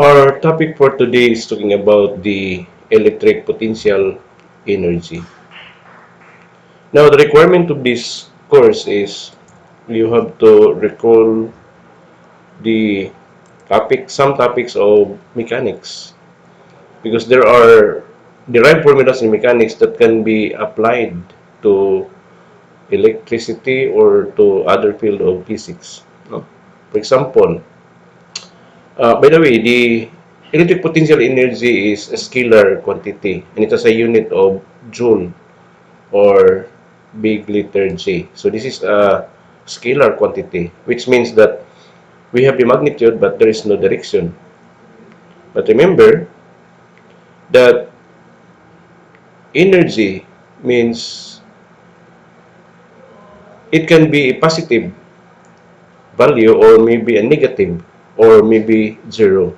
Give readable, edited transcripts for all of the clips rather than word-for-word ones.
Our topic for today is talking about the electric potential energy. Now, the requirement of this course is you have to recall the some topics of mechanics, because there are derived formulas in mechanics that can be applied to electricity or to other field of physics. No? For example, by the way, the electric potential energy is a scalar quantity and it has a unit of joule or big letter J. So this is a scalar quantity, which means that we have the magnitude but there is no direction. But remember that energy means it can be a positive value or maybe a negative or maybe zero.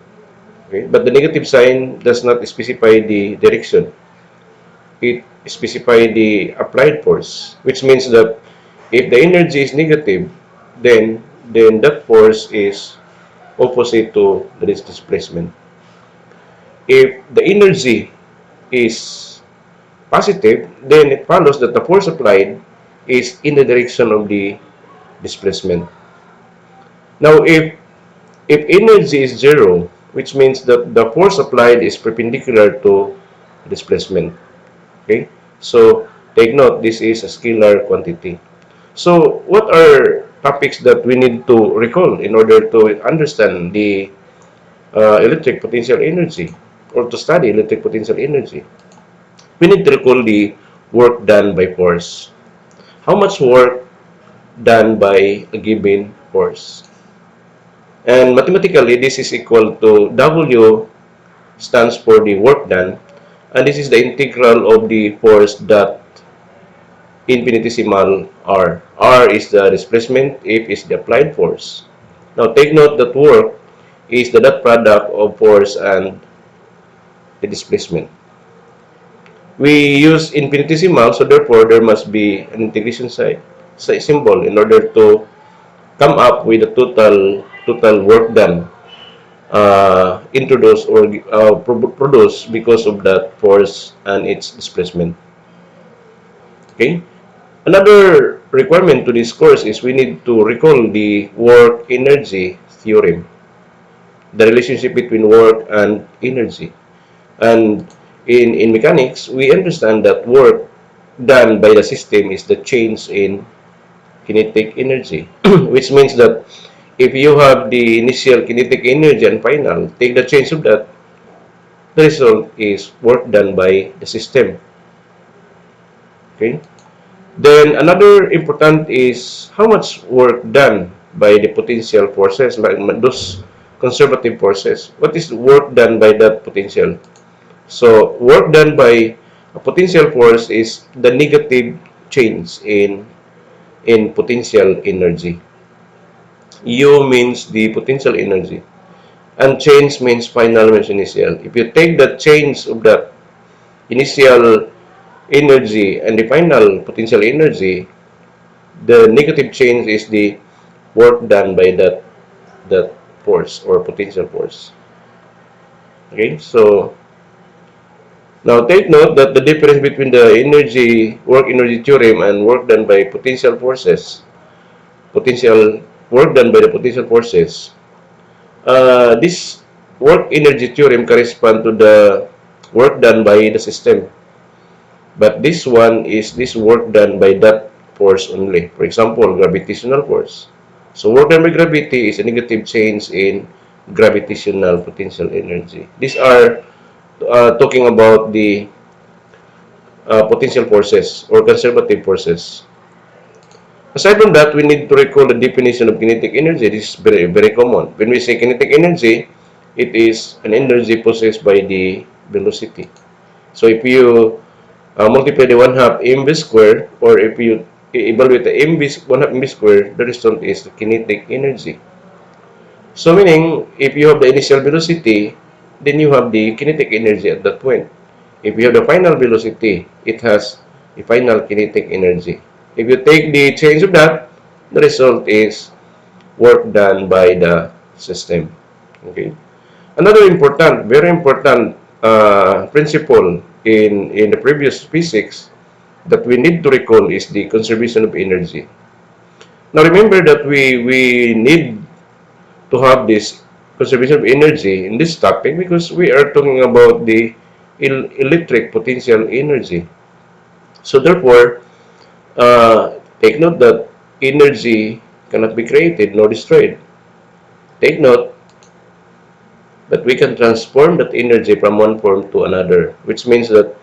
Okay? But the negative sign does not specify the direction. It specify the applied force, which means that if the energy is negative, then that force is opposite to this displacement. If the energy is positive, then it follows that the force applied is in the direction of the displacement. Now, if energy is zero, which means that the force applied is perpendicular to displacement. Okay, so take note, this is a scalar quantity. So what are topics that we need to recall in order to understand the electric potential energy or to study electric potential energy? We need to recall the work done by force. How much work done by a given force? And mathematically, this is equal to W stands for the work done, and this is the integral of the force dot infinitesimal r. R is the displacement, F is the applied force. Now take note that work is the dot product of force and the displacement. We use infinitesimal, so therefore there must be an integration symbol in order to come up with the total work done introduced or produced because of that force and its displacement. Okay. Another requirement to this course is we need to recall the work energy theorem, the relationship between work and energy. And in mechanics, we understand that work done by the system is the change in kinetic energy, which means that if you have the initial kinetic energy and final, take the change of that, the result is work done by the system. Okay. Then another important is how much work done by the potential forces, like those conservative forces. What is work done by that potential? So work done by a potential force is the negative change in potential energy. U means the potential energy, and change means final means initial. If you take the change of that initial energy and the final potential energy, the negative change is the work done by that force or potential force. Okay, so now take note that the difference between the work energy theorem and work done by potential forces, potential work done by the potential forces. This work energy theorem correspond to the work done by the system, but this one is this work done by that force only. For example, gravitational force. So work done by gravity is a negative change in gravitational potential energy. These are talking about the potential forces or conservative forces. Aside from that, we need to recall the definition of kinetic energy. This is very common. When we say kinetic energy, it is an energy possessed by the velocity. So if you multiply the 1 half mv square, or if you evaluate the 1 half mv square, the result is the kinetic energy. So meaning, if you have the initial velocity, then you have the kinetic energy at that point. If you have the final velocity, it has a final kinetic energy. If you take the change of that, the result is work done by the system. Okay. Another important, very important principle in the previous physics that we need to recall is the conservation of energy. Now remember that we need to have this conservation of energy in this topic because we are talking about the electric potential energy. So therefore, take note that energy cannot be created nor destroyed. Take note that we can transform that energy from one form to another, which means that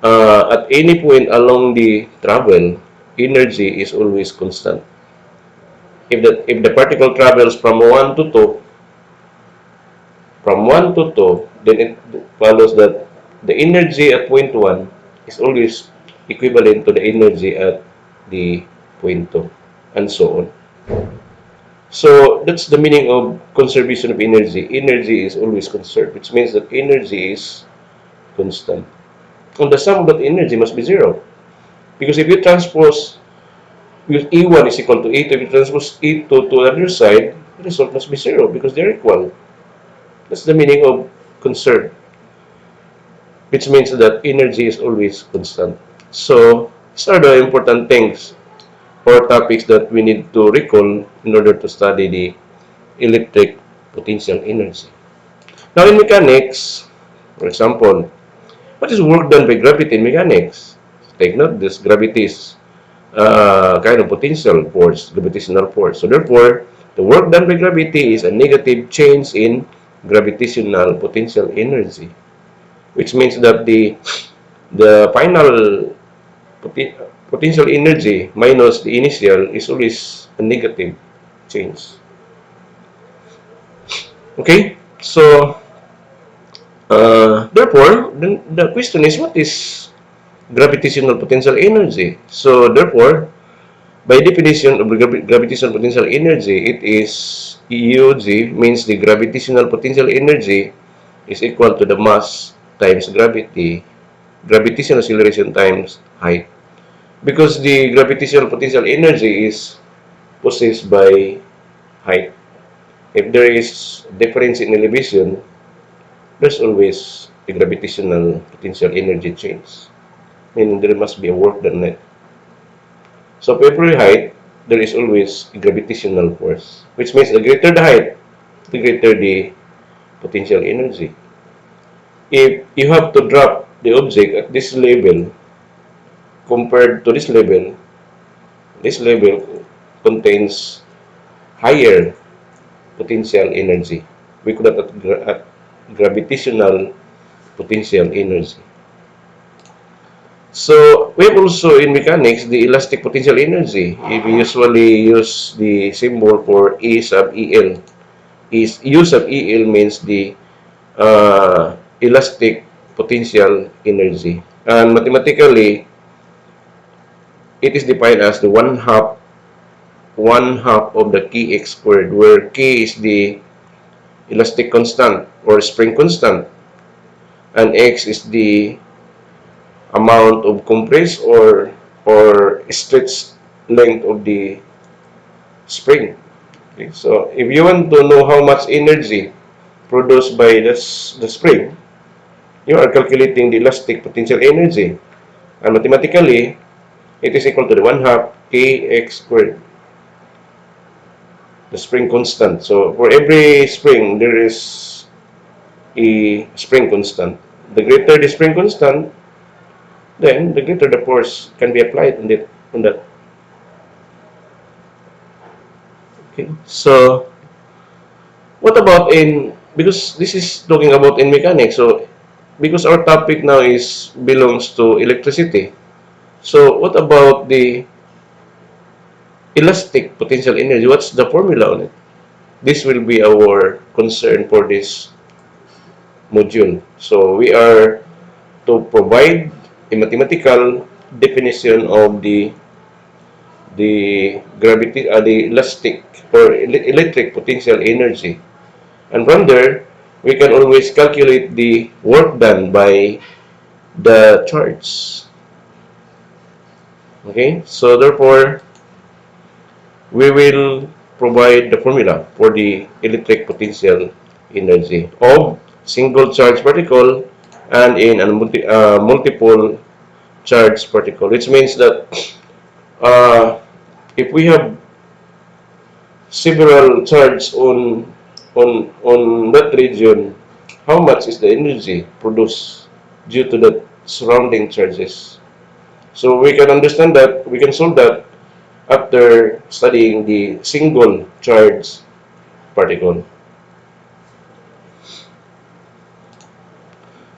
at any point along the travel, energy is always constant. If the particle travels from 1 to 2, then it follows that the energy at point 1 is always equivalent to the energy at the point 2, and so on. So that's the meaning of conservation of energy. Energy is always conserved, which means that energy is constant. And the sum of that energy must be zero. Because if you transpose, because E1 is equal to E2, if you transpose E2 to the other side, the result must be zero because they're equal. That's the meaning of conserved, which means that energy is always constant. So these are the important things or topics that we need to recall in order to study the electric potential energy. Now in mechanics, for example, what is work done by gravity in mechanics? Take note, this gravity is kind of potential force, gravitational force. So therefore, the work done by gravity is a negative change in gravitational potential energy, which means that the final potential energy minus the initial is always a negative change. Okay, so therefore, then the question is, what is gravitational potential energy? So therefore, by definition of gravitational potential energy, it is EUG, means the gravitational potential energy is equal to the mass times gravity, gravitational acceleration times height. Because the gravitational potential energy is possessed by height. If there is difference in elevation, there's always a gravitational potential energy change, meaning there must be a work done on it. So for every height, there is always a gravitational force, which means the greater the height, the greater the potential energy. If you have to drop the object at this level compared to this level contains higher potential energy. We call that at gravitational potential energy. So we have also in mechanics the elastic potential energy. We usually use the symbol for E sub EL. U sub EL means the elastic potential energy. And mathematically, it is defined as the one half of the kx squared, where k is the elastic constant or spring constant, and x is the amount of compressed or stretched length of the spring. Okay, so if you want to know how much energy produced by the spring, you are calculating the elastic potential energy, and mathematically it is equal to the one half kx squared, the spring constant. So for every spring there is a spring constant. The greater the spring constant, then the greater the force can be applied on that. Okay. So what about in, because this is talking about in mechanics, so because our topic now is belongs to electricity. So what about the elastic potential energy? What's the formula on it? This will be our concern for this module. So we are to provide a mathematical definition of the elastic or electric potential energy, and from there we can always calculate the work done by the charge. Okay, so therefore we will provide the formula for the electric potential energy of single charge particle and in a multiple charge particle, which means that uh, if we have several charge on that region, how much is the energy produced due to the surrounding charges? So we can understand that, we can solve that after studying the single charge particle.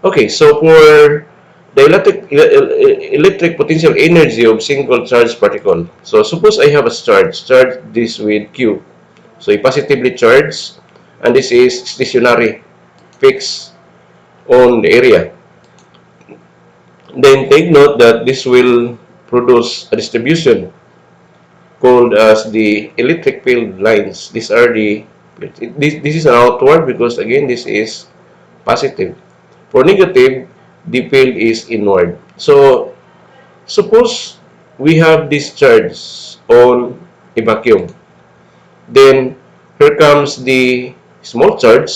Okay, so for the electric potential energy of single charge particle. So suppose I have a charge this with Q. So a positively charged, and this is stationary, fixed on the area. Then take note that this will produce a distribution called as the electric field lines. These are this is an outward because again this is positive. For negative, the field is inward. So suppose we have this charge on a vacuum. Then here comes the small charge,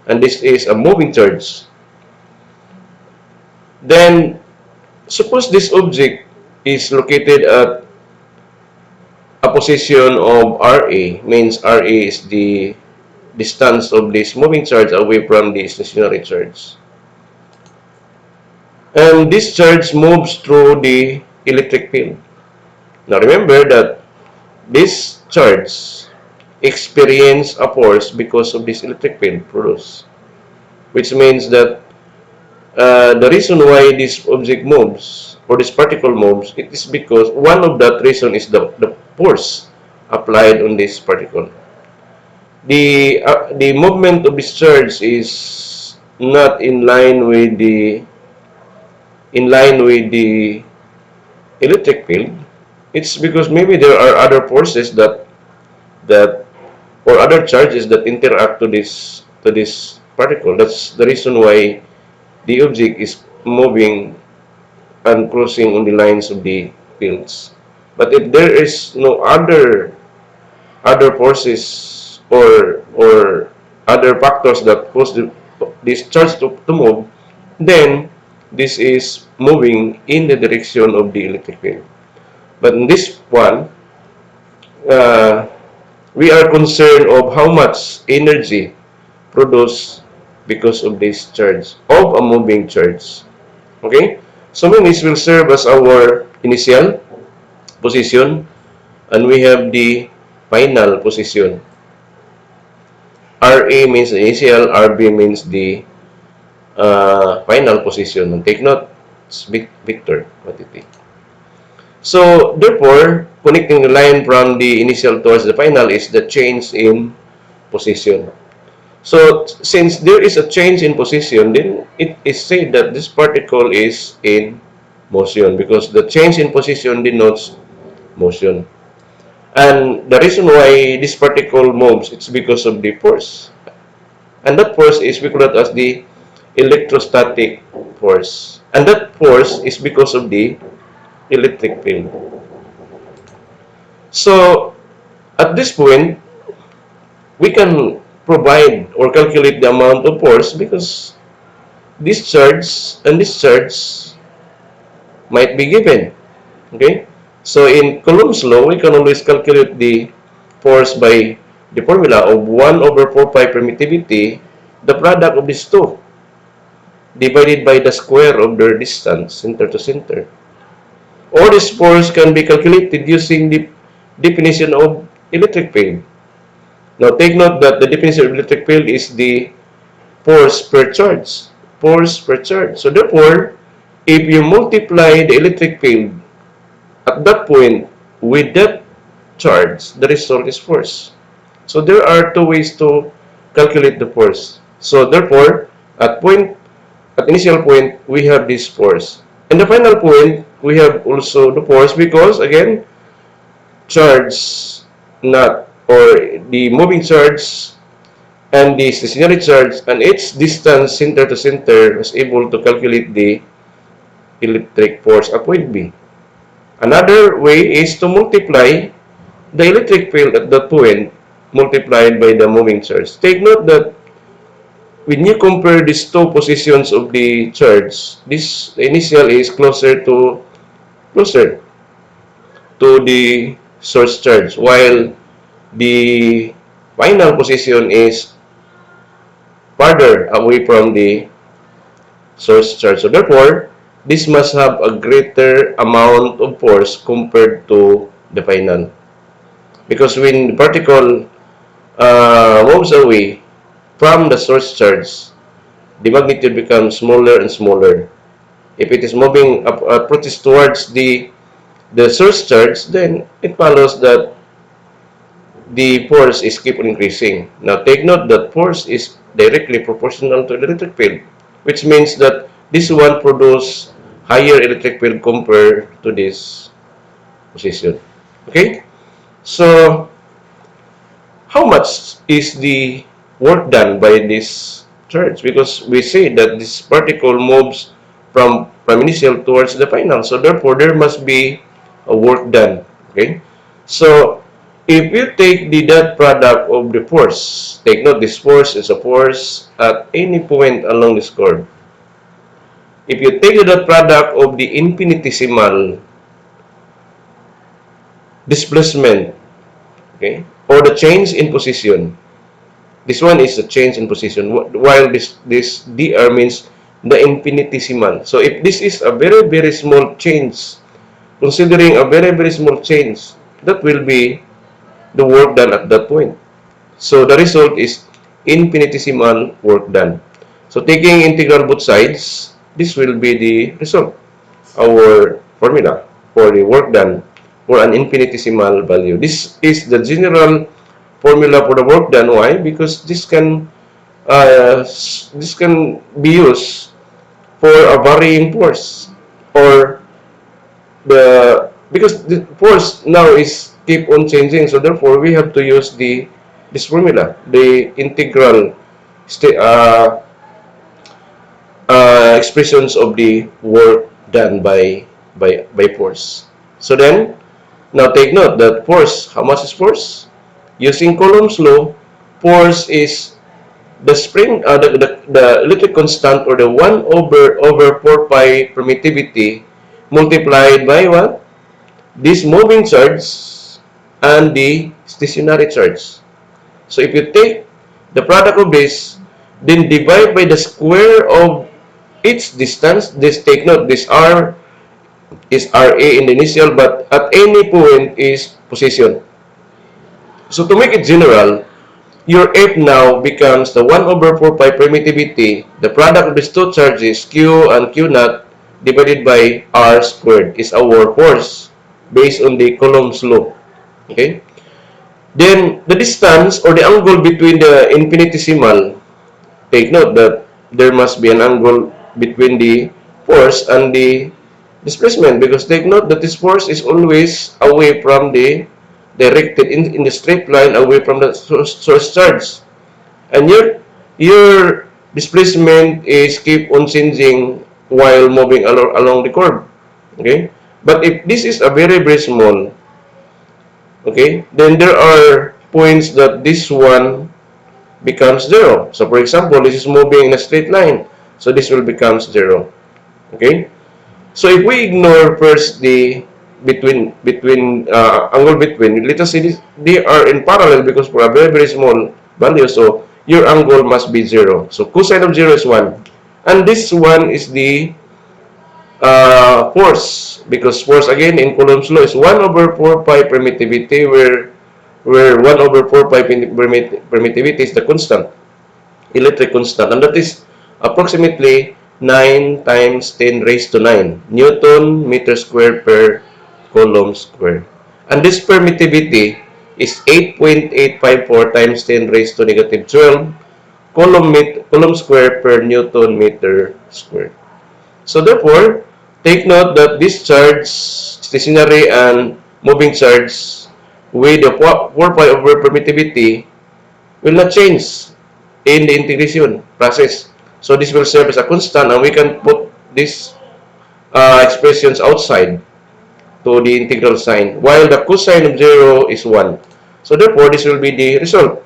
and this is a moving charge. Then suppose this object is located at a position of RA, means RA is the distance of this moving charge away from the stationary charge. And this charge moves through the electric field. Now remember that this charge experience a force because of this electric field produced, which means that the reason why this object moves or this particle moves, it is because one of that reason is the force applied on this particle. The movement of this charge is not in line with the electric field. It's because maybe there are other forces that or other charges that interact to this particle. That's the reason why the object is moving and crossing on the lines of the fields. But if there is no other forces or other factors that cause this charge to move, then this is moving in the direction of the electric field. But in this one, uh, we are concerned of how much energy produced because of this charge, of a moving charge. Okay? So this will serve as our initial position, and we have the final position. RA means the initial, RB means the final position. And take note, it's Victor. What do you think? So, therefore, connecting the line from the initial towards the final is the change in position. So, since there is a change in position, then it is said that this particle is in motion because the change in position denotes motion. And the reason why this particle moves, it's because of the force. And that force is we call it as the electrostatic force. And that force is because of the electric field. So, at this point, we can provide or calculate the amount of force because this charge and this charge might be given. Okay? So, in Coulomb's law, we can always calculate the force by the formula of 1 over 4 pi permittivity, the product of these two, divided by the square of their distance, center to center. Or this force can be calculated using the definition of electric field. Now take note that the definition of electric field is the force per charge. Force per charge. So therefore, if you multiply the electric field at that point with that charge, the result is force. So there are two ways to calculate the force. So therefore, at initial point, we have this force. And the final point, we have also the force because again, charge not or the moving charge and the stationary charge and its distance center to center was able to calculate the electric force at point B. Another way is to multiply the electric field at that point multiplied by the moving charge. Take note that when you compare these two positions of the charge, this initial is closer to the source charge, while the final position is farther away from the source charge. So therefore, this must have a greater amount of force compared to the final. Because when the particle moves away from the source charge, the magnitude becomes smaller and smaller. If it is moving approaches towards the source charge, then it follows that the force is keep on increasing. Now take note that force is directly proportional to the electric field, which means that this one produce higher electric field compared to this position. Okay? So how much is the work done by this charge? Because we say that this particle moves from initial towards the final. So therefore, there must be a work done. Okay? So if you take the dot product of the force, take note this force is a force at any point along this chord. If you take the dot product of the infinitesimal displacement, okay, or the change in position, this one is a change in position, while this dr means the infinitesimal. So if this is a very small change, considering a very small change, that will be the work done at that point. So the result is infinitesimal work done. So taking integral both sides, this will be the result, our formula for the work done for an infinitesimal value. This is the general formula for the work done. Why? Because this can be used for a varying force, or because the force now is keep on changing, so therefore we have to use this formula, the integral expressions of the work done by force. So then, now take note that force, how much is force? Using Coulomb's law, force is the spring, the electric constant, or the 1 over 4 pi permittivity multiplied by what? This moving charge and the stationary charge. So if you take the product of this, then divide by the square of each distance. This, take note, this R is RA in the initial, but at any point is position. So to make it general, your F now becomes the 1 over 4 pi permittivity, the product of these two charges, Q and Q naught, divided by R squared, is our force based on the Coulomb's law. Okay? Then, the distance or the angle between the infinitesimal, take note that there must be an angle between the force and the displacement, because take note that this force is always away from the directed in the straight line away from the source charge, and your displacement is keep on changing while moving along the curve. Okay, but if this is a very small, okay, then there are points that this one becomes zero. So for example, this is moving in a straight line, so this will become zero. Okay, so if we ignore first the angle between, let us say this, they are in parallel because for a very small value, so your angle must be zero. So cosine of zero is 1, and this one is the force, because force again in Coulomb's law is 1 over 4 pi permittivity, where 1 over 4 pi permittivity is the constant, electric constant, and that is approximately 9 times 10 raised to 9 Newton meter square per Coulomb square. And this permittivity is 8.854 times 10 raised to negative 12 Coulomb square per Newton meter square. So therefore, take note that this charge, stationary and moving charge, with the 4 pi over permittivity, will not change in the integration process. So this will serve as a constant, and we can put these expressions outside to the integral sign, while the cosine of 0 is 1. So therefore, this will be the result.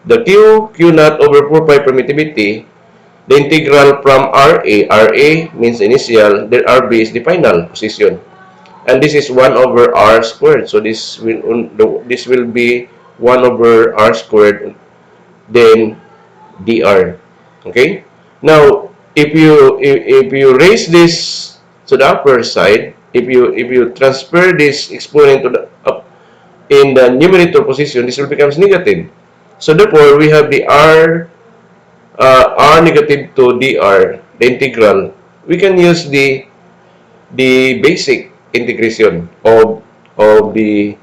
The Q naught over 4 pi permittivity The integral from RA means initial, then RB is the final position. And this is 1 over R squared. So this will be 1 over R squared, then dr. Okay? Now, if you raise this to the upper side, if you transfer this exponent to the up in the numerator position, this will becomes negative. So therefore, we have the r negative to dr, the integral. We can use the basic integration of the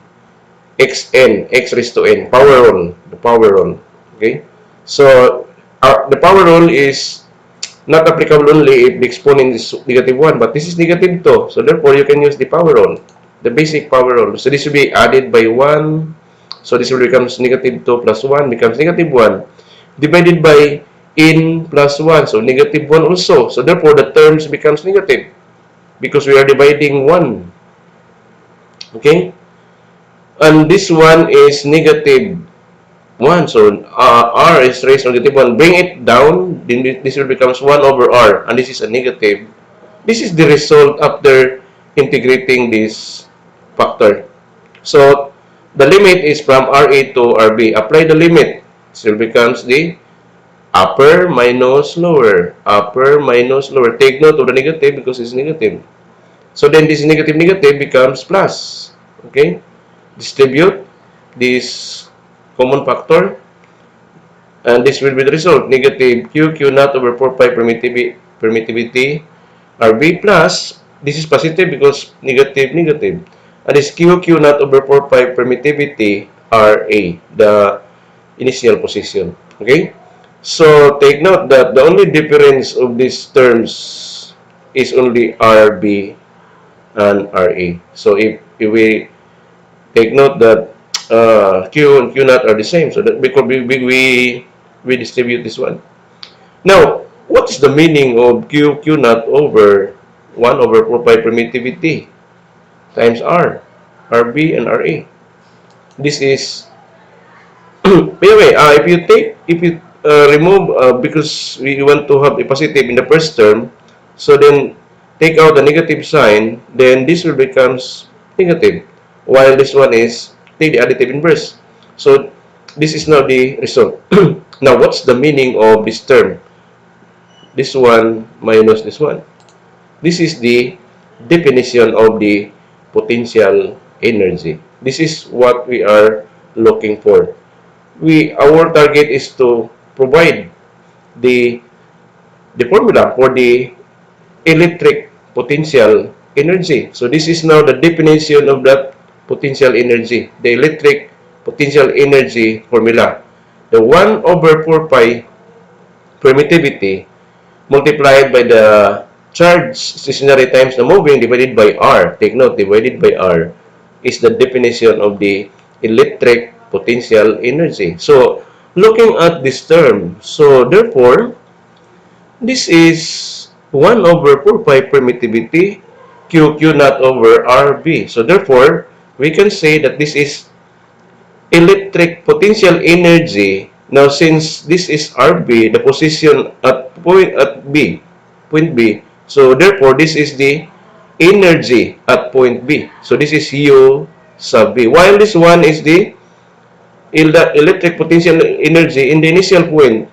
x raised to n, power rule, the power rule. Okay? So, the power rule is not applicable only if the exponent is negative 1, but this is negative 2. So, therefore, you can use the power rule, the basic power rule. So, this will be added by 1. So, this will becomes negative 2 plus 1 becomes negative 1 divided by n plus 1. So, negative 1 also. So, therefore, the terms becomes negative because we are dividing 1. Okay? And this one is negative 1. So, r is raised to negative 1. Bring it down, then this will becomes 1 over r. And this is a negative. This is the result after integrating this factor. So, the limit is from RA to RB. Apply the limit. So, it becomes the upper minus lower. Upper minus lower. Take note of the negative because it's negative. So, then this negative negative becomes plus. Okay? Distribute this common factor, and this will be the result. Negative q naught over 4 pi permittivity rb plus, this is positive because negative negative, and this q naught over 4 pi permittivity ra, the initial position. Okay, so take note that the only difference of these terms is only rb and ra. So if we take note that q and q naught are the same, so that because we distribute this one. Now, what is the meaning of q naught over 1 over 4 pi permittivity times r, rb and ra? This is by the way, if you remove because we want to have a positive in the first term, so then take out the negative sign, then this will becomes negative, while this one is take the additive inverse. So this is now the result. Now, what's the meaning of this term? This one minus this one. This is the definition of the potential energy. This is what we are looking for. Our target is to provide the formula for the electric potential energy. So this is now the definition of that potential energy, the electric potential energy formula. The 1 over 4 pi permittivity multiplied by the charge stationary times the moving divided by r, take note, divided by r, is the definition of the electric potential energy. So, looking at this term, so therefore, this is 1 over 4 pi permittivity q naught over rb. So, therefore, we can say that this is electric potential energy. Now, since this is RB, the position at point B. So, therefore, this is the energy at point B. So, this is U sub B. While this one is the electric potential energy in the initial point.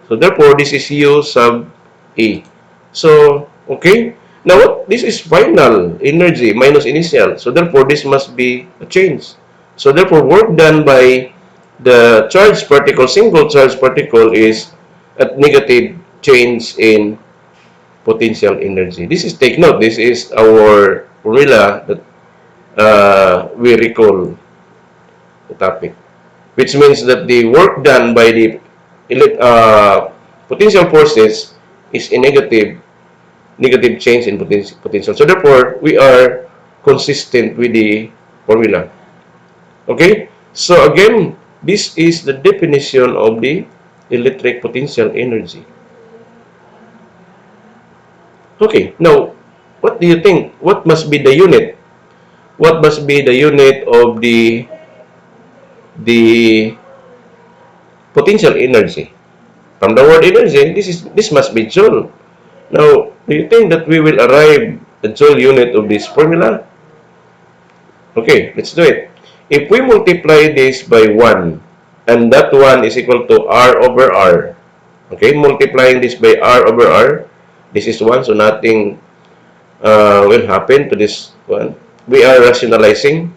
So, therefore, this is U sub E. So, okay. Now, what? This is final energy minus initial. So, therefore, this must be a change. So, therefore, work done by the charged particle, single charged particle, is at negative change in potential energy. This is, take note, this is our formula that we recall the topic, which means that the work done by the potential forces is a negative change in potential. So therefore, we are consistent with the formula. Okay? So again, this is the definition of the electric potential energy. Okay, now, what do you think? What must be the unit? What must be the unit of the potential energy? From the word energy, this must be joule. Now, do you think that we will arrive the joule unit of this formula? Okay, let's do it. If we multiply this by 1, and that 1 is equal to R over R, okay, multiplying this by R over R, this is 1, so nothing will happen to this one. We are rationalizing.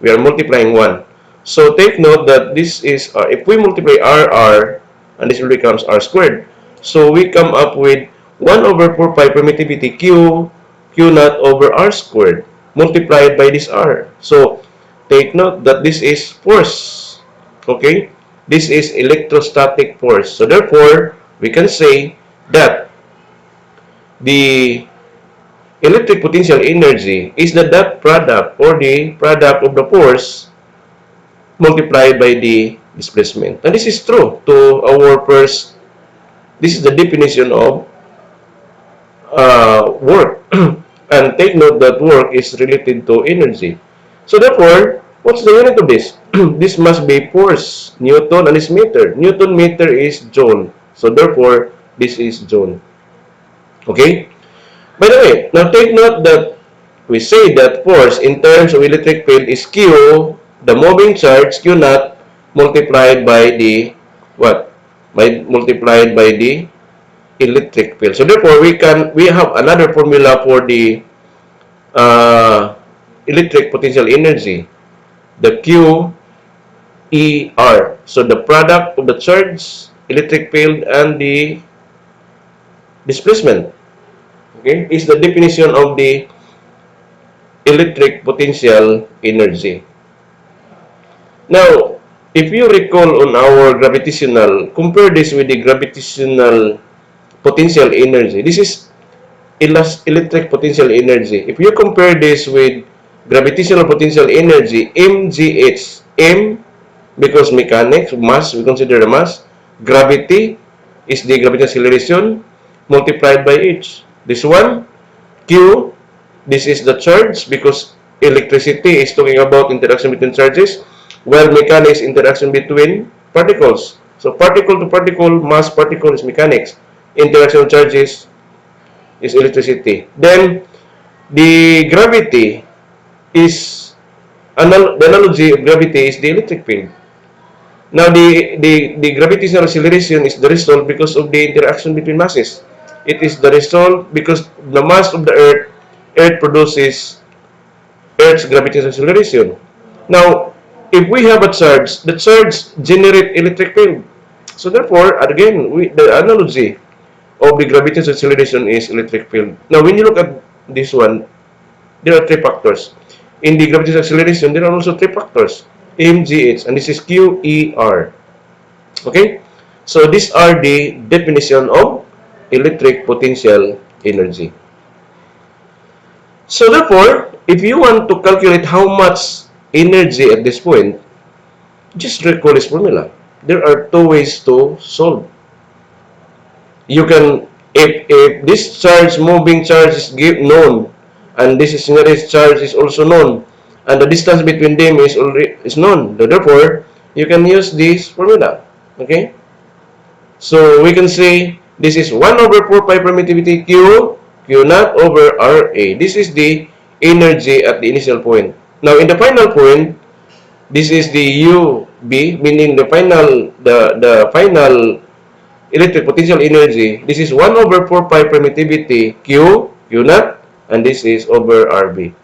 We are multiplying 1. So take note that this is, if we multiply R, and this will becomes R squared. So we come up with 1 over 4 pi permittivity Q naught over R squared multiplied by this R. So take note that this is force. Okay? This is electrostatic force. So therefore, we can say that the electric potential energy is the dot product or the product of the force multiplied by the displacement. And this is true to our first, this is the definition of work. And take note that work is related to energy. So therefore, what's the unit of this? This must be force, Newton, and its meter. Newton meter is joule. So therefore, this is joule. Okay? By the way, now take note that we say that force in terms of electric field is Q, the moving charge, Q naught, multiplied by the, what? Multiplied by the electric field. So therefore, we have another formula for the electric potential energy, the QER. So the product of the charge, electric field, and the displacement, okay, is the definition of the electric potential energy. Now, if you recall on our gravitational, compare this with the gravitational potential energy. This is electric potential energy. If you compare this with gravitational potential energy, mgh, m because mechanics, mass, we consider the mass, gravity is the gravitational acceleration multiplied by h. This one, q, this is the charge because electricity is talking about interaction between charges, while mechanics interaction between particles. So particle to particle, mass particle is mechanics. Interaction of charges is electricity. Then the gravity is, the analogy of gravity is the electric field. Now the gravitational acceleration is the result because of the interaction between masses. It is the result because the mass of the Earth produces Earth's gravitational acceleration. Now, if we have a charge, the charge generate electric field. So therefore, again, the analogy of the gravitational acceleration is electric field. Now, when you look at this one, there are three factors. In the gravitational acceleration, there are also three factors, mgh, and this is QER. Okay? So these are the definition of electric potential energy. So therefore, if you want to calculate how much energy at this point, just recall this formula. There are two ways to solve. You can, if this charge, moving charge is known, and this stationary charge is also known, and the distance between them is known. Therefore, you can use this formula. Okay? So we can say this is 1 over 4 pi permittivity Q naught over RA. This is the energy at the initial point. Now, in the final point, this is the UB, meaning the final electric potential energy. This is 1 over 4 pi permittivity Q naught, and this is over RB.